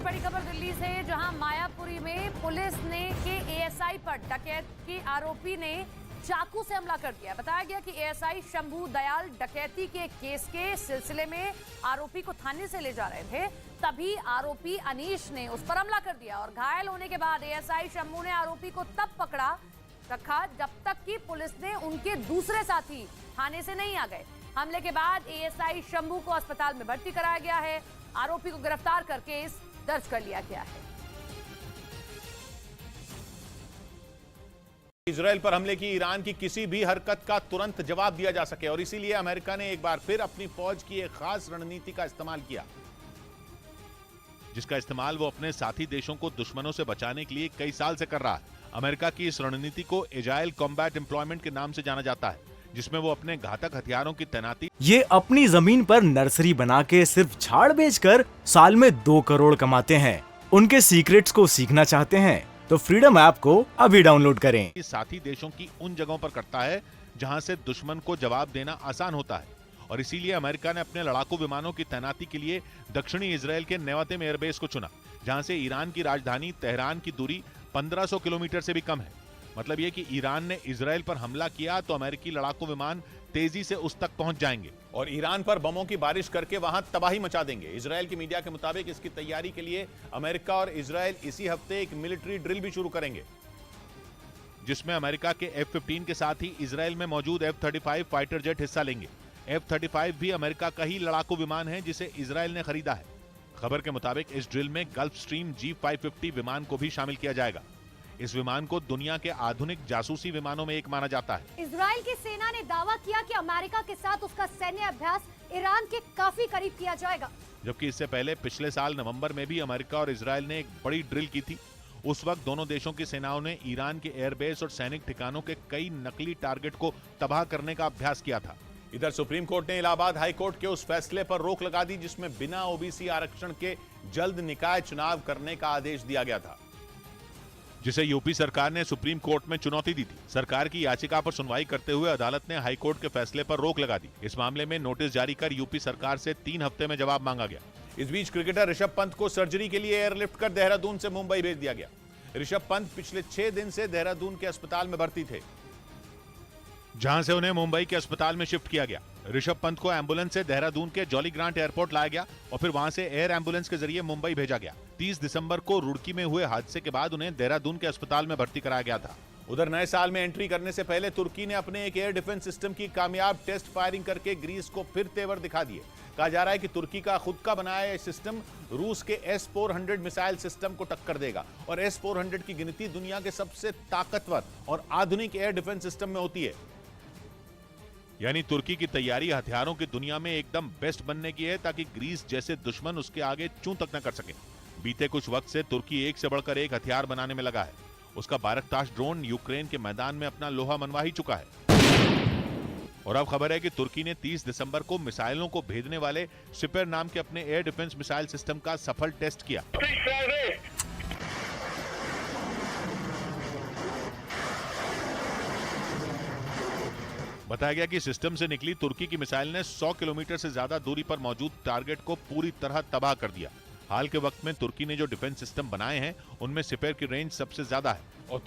बड़ी खबर दिल्ली से, जहां मायापुरी में पुलिस ने के एएसआई पर डकैत के आरोपी ने चाकू से हमला कर दिया। बताया गया कि एएसआई शंभू दयाल डकैती के केस के सिलसिले में आरोपी को थाने से ले जा रहे थे, तभी आरोपी अनीश ने उस पर हमला कर दिया और घायल होने के बाद एएसआई शंभू ने आरोपी को तब पकड़ा रखा जब तक कि पुलिस ने उनके दूसरे साथी थाने से नहीं आ गए। हमले के बाद एएसआई शंभू को अस्पताल में भर्ती कराया गया है। आरोपी को गिरफ्तार कर केस दर्ज कर लिया गया है। इजराइल पर हमले की ईरान की किसी भी हरकत का तुरंत जवाब दिया जा सके और इसीलिए अमेरिका ने एक बार फिर अपनी फौज की एक खास रणनीति का इस्तेमाल किया, जिसका इस्तेमाल वो अपने साथी देशों को दुश्मनों से बचाने के लिए कई साल से कर रहा है। अमेरिका की इस रणनीति को एजाइल कॉम्बैट एम्प्लॉयमेंट के नाम से जाना जाता है, जिसमें वो अपने घातक हथियारों की तैनाती ये अपनी जमीन पर नर्सरी बना के सिर्फ झाड़ बेचकर साल में 2 करोड़ कमाते हैं। उनके सीक्रेट्स को सीखना चाहते हैं तो फ्रीडम ऐप को अभी डाउनलोड करें। साथी देशों की उन जगहों पर करता है जहां से दुश्मन को जवाब देना आसान होता है और इसीलिए अमेरिका ने अपने लड़ाकू विमानों की तैनाती के लिए दक्षिणी इजराइल के नेवातिम एयरबेस को चुना, जहां से ईरान की राजधानी तेहरान की दूरी 1500 किलोमीटर से भी कम है। मतलब यह कि ईरान ने इजराइल पर हमला किया तो अमेरिकी लड़ाकू विमान तेजी से उस तक पहुंच जाएंगे और ईरान पर बमों की बारिश करके वहां तबाही मचा देंगे। इजराइल की मीडिया के मुताबिक इसकी तैयारी के लिए अमेरिका और इजराइल इसी हफ्ते एक मिलिट्री ड्रिल भी शुरू करेंगे, जिसमें अमेरिका के F-15 के साथ ही इजराइल में मौजूद F-35 फाइटर जेट हिस्सा लेंगे। F-35 भी अमेरिका का ही लड़ाकू विमान है जिसे इजराइल ने खरीदा है। खबर के मुताबिक इस ड्रिल में गल्फ स्ट्रीम G550 विमान को भी शामिल किया जाएगा। इस विमान को दुनिया के आधुनिक जासूसी विमानों में एक माना जाता है। इजराइल की सेना ने दावा किया कि अमेरिका के साथ उसका सैन्य अभ्यास ईरान के काफी करीब किया जाएगा, जबकि इससे पहले पिछले साल नवंबर में भी अमेरिका और इजराइल ने एक बड़ी ड्रिल की थी। उस वक्त दोनों देशों की सेनाओं ने ईरान के एयरबेस और सैनिक ठिकानों के कई नकली टारगेट को तबाह करने का अभ्यास किया था। इधर सुप्रीम कोर्ट ने इलाहाबाद हाई कोर्ट के उस फैसले पर रोक लगा दी जिसमें बिना ओबीसी आरक्षण के जल्द निकाय चुनाव करने का आदेश दिया गया था, जिसे यूपी सरकार ने सुप्रीम कोर्ट में चुनौती दी थी। सरकार की याचिका पर सुनवाई करते हुए अदालत ने हाई कोर्ट के फैसले पर रोक लगा दी। इस मामले में नोटिस जारी कर यूपी सरकार से 3 हफ्ते में जवाब मांगा गया। इस बीच क्रिकेटर ऋषभ पंत को सर्जरी के लिए एयरलिफ्ट कर देहरादून से मुंबई भेज दिया गया। ऋषभ पंत पिछले 6 दिन से देहरादून के अस्पताल में भर्ती थे, जहां से उन्हें मुंबई के अस्पताल में शिफ्ट किया गया। ऋषभ पंत को एम्बुलेंस से देहरादून के जॉली ग्रांट एयरपोर्ट लाया गया और फिर वहां से एयर एम्बुलेंस के जरिए मुंबई भेजा गया। 30 दिसंबर को रुड़की में हुए हादसे के बाद उन्हें देहरादून के अस्पताल में भर्ती कराया गया था। उधर नए साल में एंट्री करने से पहले तुर्की ने अपने एक एयर डिफेंस सिस्टम की कामयाब टेस्ट फायरिंग करके ग्रीस को फिर तेवर दिखा दिए। कहा जा रहा है कि तुर्की का खुद का बनाया यह सिस्टम रूस के S-400 मिसाइल सिस्टम को टक्कर देगा और S-400 की गिनती दुनिया के सबसे ताकतवर और आधुनिक एयर डिफेंस सिस्टम में होती है। यानी तुर्की की तैयारी हथियारों की दुनिया में एकदम बेस्ट बनने की है ताकि ग्रीस जैसे दुश्मन उसके आगे चूं तक न कर सके। बीते कुछ वक्त से तुर्की एक से बढ़कर एक हथियार बनाने में लगा है। उसका बारकताश ड्रोन यूक्रेन के मैदान में अपना लोहा मनवा ही चुका है और अब खबर है कि तुर्की ने 30 दिसंबर को मिसाइलों को भेजने वाले सिपर नाम के अपने एयर डिफेंस मिसाइल सिस्टम का सफल टेस्ट किया। बताया गया कि सिस्टम से निकली तुर्की की मिसाइल ने 100 किलोमीटर से ज्यादा दूरी पर मौजूद टारगेट को पूरी तरह तबाह कर दिया। हाल के वक्त में तुर्की ने जो डिफेंस सिस्टम बनाए हैं उनमें सिपर की रेंज सबसे ज्यादा है।